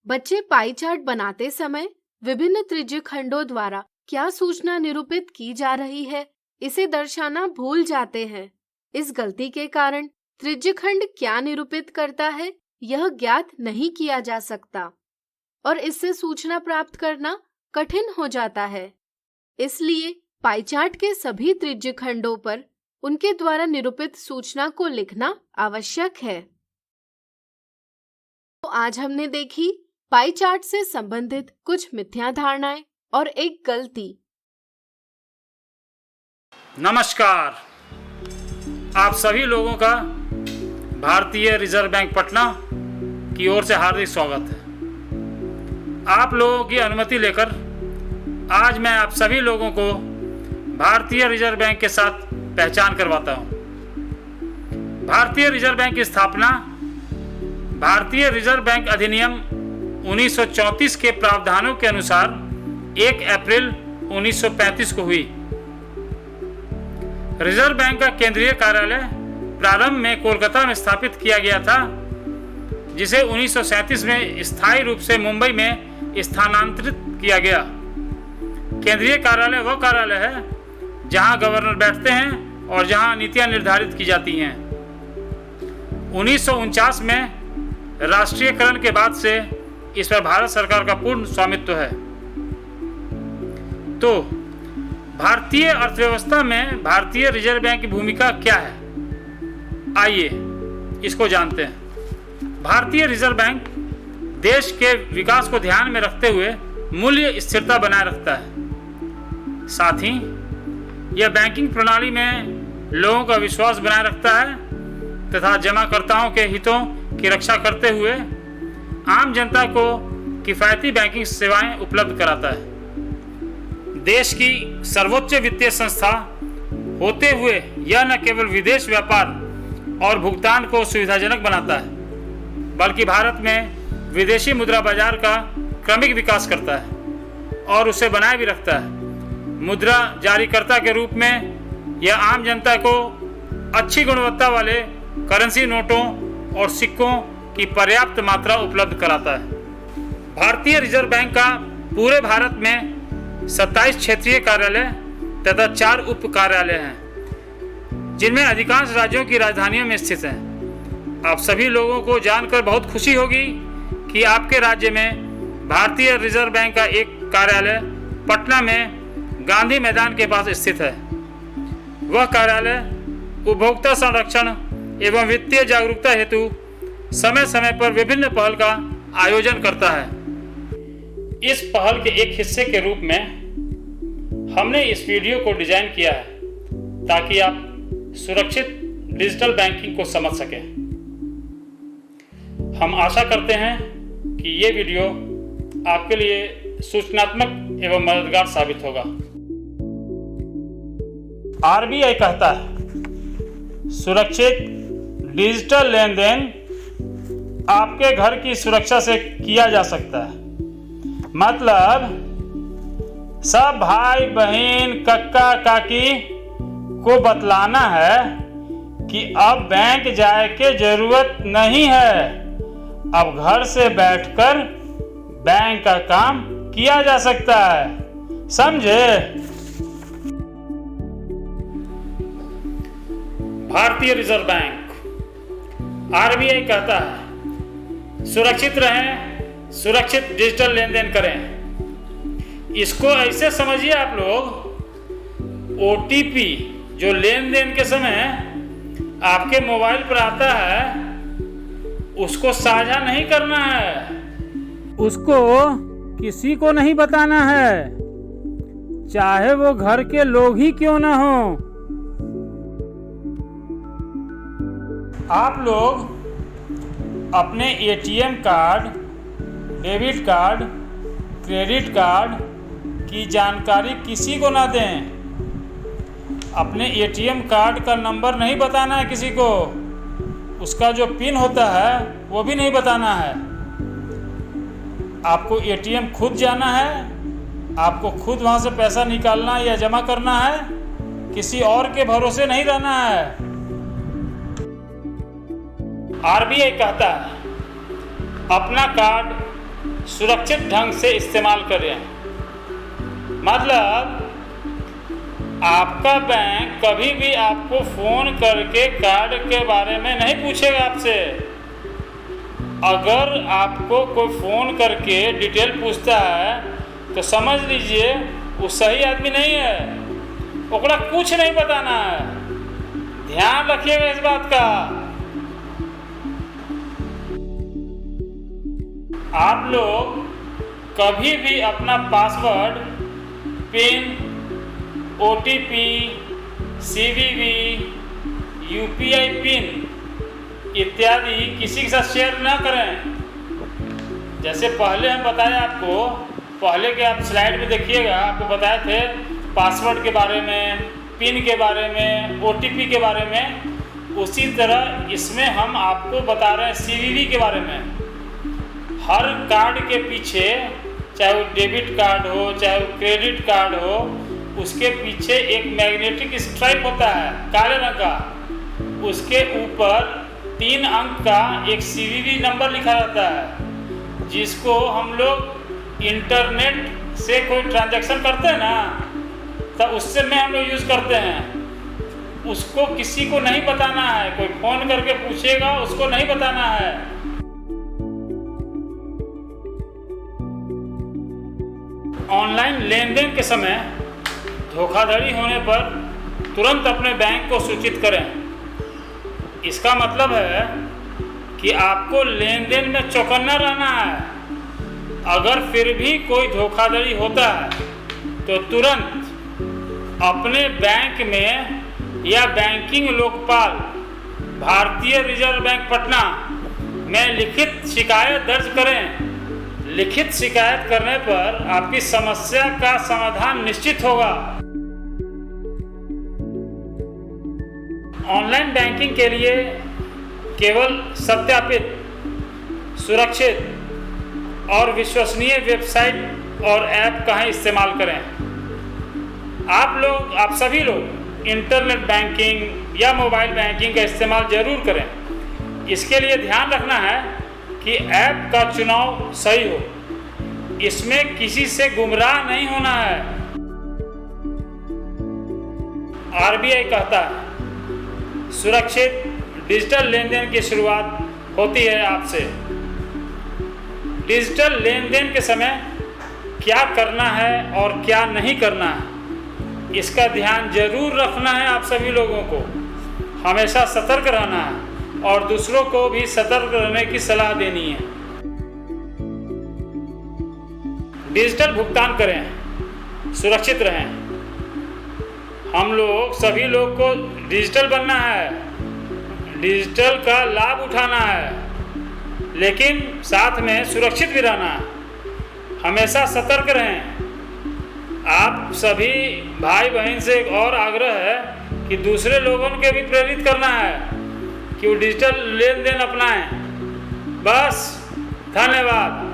बच्चे पाई चार्ट बनाते समय विभिन्न त्रिज्यखंडों द्वारा क्या सूचना निरूपित की जा रही है इसे दर्शाना भूल जाते हैं। इस गलती के कारण त्रिज्यखंड क्या निरूपित करता है यह ज्ञात नहीं किया जा सकता और इससे सूचना प्राप्त करना कठिन हो जाता है। इसलिए पाई चार्ट के सभी त्रिज्यखंडों पर उनके द्वारा निरूपित सूचना को लिखना आवश्यक है। तो आज हमने देखी पाई चार्ट से संबंधित कुछ मिथ्या धारणाएं और एक गलती। नमस्कार, आप सभी लोगों का भारतीय रिजर्व बैंक पटना की ओर से हार्दिक स्वागत है। आप लोगों की अनुमति लेकर आज मैं आप सभी लोगों को भारतीय रिजर्व बैंक के साथ पहचान करवाता हूं। भारतीय रिजर्व बैंक की स्थापना भारतीय रिजर्व बैंक अधिनियम 1934 के प्रावधानों के अनुसार 1 अप्रैल 1935 को हुई। रिजर्व बैंक का केंद्रीय कार्यालय प्रारंभ में कोलकाता में स्थापित किया गया था, जिसे 1937 में स्थायी रूप से मुंबई में स्थानांतरित किया गया। केंद्रीय कार्यालय वह कार्यालय है जहां गवर्नर बैठते हैं और जहां नीतियां निर्धारित की जाती हैं। 1949 में राष्ट्रीयकरण के बाद से इस पर भारत सरकार का पूर्ण स्वामित्व है। तो भारतीय अर्थव्यवस्था में भारतीय रिजर्व बैंक की भूमिका क्या है, आइए इसको जानते हैं। भारतीय रिजर्व बैंक देश के विकास को ध्यान में रखते हुए मूल्य स्थिरता बनाए रखता है। साथ ही यह बैंकिंग प्रणाली में लोगों का विश्वास बनाए रखता है तथा जमाकर्ताओं के हितों की रक्षा करते हुए आम जनता को किफ़ायती बैंकिंग सेवाएं उपलब्ध कराता है। देश की सर्वोच्च वित्तीय संस्था होते हुए यह न केवल विदेश व्यापार और भुगतान को सुविधाजनक बनाता है, बल्कि भारत में विदेशी मुद्रा बाजार का क्रमिक विकास करता है और उसे बनाए भी रखता है। मुद्रा जारीकर्ता के रूप में यह आम जनता को अच्छी गुणवत्ता वाले करेंसी नोटों और सिक्कों की पर्याप्त मात्रा उपलब्ध कराता है। भारतीय रिजर्व बैंक का पूरे भारत में 27 क्षेत्रीय कार्यालय तथा 4 उप कार्यालय हैं, जिनमें अधिकांश राज्यों की राजधानियों में स्थित हैं। आप सभी लोगों को जानकर बहुत खुशी होगी कि आपके राज्य में भारतीय रिजर्व बैंक का एक कार्यालय पटना में गांधी मैदान के पास स्थित है। वह कार्यालय उपभोक्ता संरक्षण एवं वित्तीय जागरूकता हेतु समय समय पर विभिन्न पहल का आयोजन करता है। इस पहल के एक हिस्से के रूप में हमने इस वीडियो को डिजाइन किया है ताकि आप सुरक्षित डिजिटल बैंकिंग को समझ सकें। हम आशा करते हैं कि ये वीडियो आपके लिए सूचनात्मक एवं मददगार साबित होगा। आरबीआई कहता है सुरक्षित डिजिटल लेन देन आपके घर की सुरक्षा से किया जा सकता है। मतलब सब भाई बहन कक्का काकी को बतलाना है कि अब बैंक जाए के जरूरत नहीं है। अब घर से बैठकर बैंक का काम किया जा सकता है। समझे? भारतीय रिजर्व बैंक आरबीआई कहता है सुरक्षित रहें, सुरक्षित डिजिटल लेन देन करें। इसको ऐसे समझिए आप लोग, ओटीपी जो लेन देन के समय आपके मोबाइल पर आता है उसको साझा नहीं करना है, उसको किसी को नहीं बताना है, चाहे वो घर के लोग ही क्यों ना हो। आप लोग अपने ATM card, debit card, credit card की जानकारी किसी को ना दें। अपने एटीएम कार्ड का नंबर नहीं बताना है किसी को, उसका जो पिन होता है वो भी नहीं बताना है। आपको एटीएम खुद जाना है, आपको खुद वहाँ से पैसा निकालना या जमा करना है, किसी और के भरोसे नहीं रहना है। आरबीआई कहता है अपना कार्ड सुरक्षित ढंग से इस्तेमाल करें। मतलब आपका बैंक कभी भी आपको फ़ोन करके कार्ड के बारे में नहीं पूछेगा आपसे। अगर आपको कोई फ़ोन करके डिटेल पूछता है तो समझ लीजिए वो सही आदमी नहीं है, ओकरा कुछ नहीं बताना है। ध्यान रखिएगा इस बात का। आप लोग कभी भी अपना password, pin, OTP, CVV, UPI pin इत्यादि किसी के साथ शेयर ना करें। जैसे पहले हम बताए आपको, पहले के आप स्लाइड में देखिएगा, आपको बताए थे पासवर्ड के बारे में, पिन के बारे में, ओटीपी के बारे में। उसी तरह इसमें हम आपको बता रहे हैं सीवीवी के बारे में। हर कार्ड के पीछे, चाहे वो डेबिट कार्ड हो, चाहे वो क्रेडिट कार्ड हो, उसके पीछे एक मैग्नेटिक स्ट्राइप होता है काले रंग का। उसके ऊपर 3 अंक का एक सीवीवी नंबर लिखा रहता है, जिसको हम लोग इंटरनेट से कोई ट्रांजैक्शन करते हैं ना, तो उससे में हम लोग यूज़ करते हैं। उसको किसी को नहीं बताना है। कोई फ़ोन करके पूछेगा उसको नहीं बताना है। ऑनलाइन लेन देन के समय धोखाधड़ी होने पर तुरंत अपने बैंक को सूचित करें। इसका मतलब है कि आपको लेन देन में चौकन्ना रहना है। अगर फिर भी कोई धोखाधड़ी होता है तो तुरंत अपने बैंक में या बैंकिंग लोकपाल भारतीय रिजर्व बैंक पटना में लिखित शिकायत दर्ज करें। लिखित शिकायत करने पर आपकी समस्या का समाधान निश्चित होगा। ऑनलाइन बैंकिंग के लिए केवल सत्यापित, सुरक्षित और विश्वसनीय वेबसाइट और ऐप का ही इस्तेमाल करें। आप सभी लोग इंटरनेट बैंकिंग या मोबाइल बैंकिंग का इस्तेमाल जरूर करें। इसके लिए ध्यान रखना है कि ऐप का चुनाव सही हो, इसमें किसी से गुमराह नहीं होना है। आरबीआई कहता है सुरक्षित डिजिटल लेन देन की शुरुआत होती है आपसे। डिजिटल लेन देन के समय क्या करना है और क्या नहीं करना है, इसका ध्यान जरूर रखना है। आप सभी लोगों को हमेशा सतर्क रहना है और दूसरों को भी सतर्क रहने की सलाह देनी है। डिजिटल भुगतान करें, सुरक्षित रहें। हम लोग सभी लोग को डिजिटल बनना है, डिजिटल का लाभ उठाना है, लेकिन साथ में सुरक्षित भी रहना है। हमेशा सतर्क रहें। आप सभी भाई बहन से एक और आग्रह है कि दूसरे लोगों के भी प्रेरित करना है कि वो डिजिटल लेन देन अपनाएं। बस, धन्यवाद।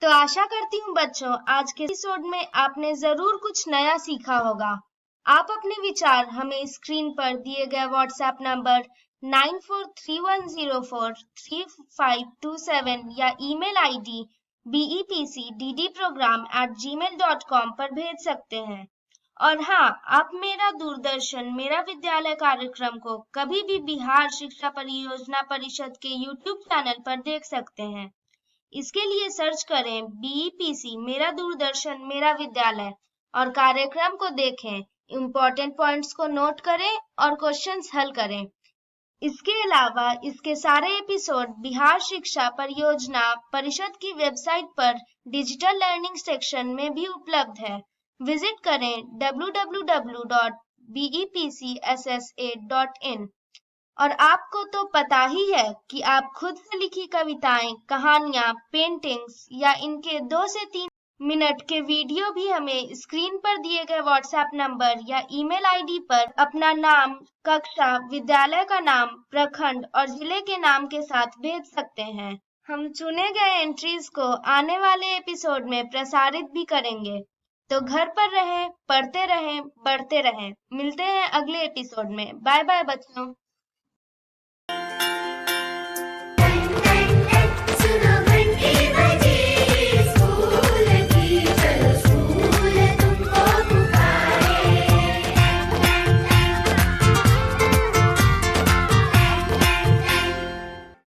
तो आशा करती हूँ बच्चों आज के एपिसोड में आपने जरूर कुछ नया सीखा होगा। आप अपने विचार हमें स्क्रीन पर दिए गए व्हाट्सएप नंबर 9431043527 या ईमेल आईडी bepcddprogram@gmail.com पर भेज सकते हैं। और हाँ, आप मेरा दूरदर्शन मेरा विद्यालय कार्यक्रम को कभी भी बिहार शिक्षा परियोजना परिषद के YouTube चैनल पर देख सकते हैं। इसके लिए सर्च करें BEPC मेरा दूरदर्शन मेरा विद्यालय और कार्यक्रम को देखें, इम्पोर्टेंट पॉइंट्स को नोट करें और क्वेश्चंस हल करें। इसके अलावा इसके सारे एपिसोड बिहार शिक्षा परियोजना परिषद की वेबसाइट पर डिजिटल लर्निंग सेक्शन में भी उपलब्ध है। विजिट करें www.bepcssa.in। और आपको तो पता ही है कि आप खुद से लिखी कविताएं, कहानियां, पेंटिंग्स या इनके 2 से 3 मिनट के वीडियो भी हमें स्क्रीन पर दिए गए व्हाट्सएप नंबर या ईमेल आईडी पर अपना नाम, कक्षा, विद्यालय का नाम, प्रखंड और जिले के नाम के साथ भेज सकते हैं। हम चुने गए एंट्रीज को आने वाले एपिसोड में प्रसारित भी करेंगे। तो घर पर रहें, पढ़ते रहें, बढ़ते रहें। मिलते हैं अगले एपिसोड में। बाय बाय बच्चों।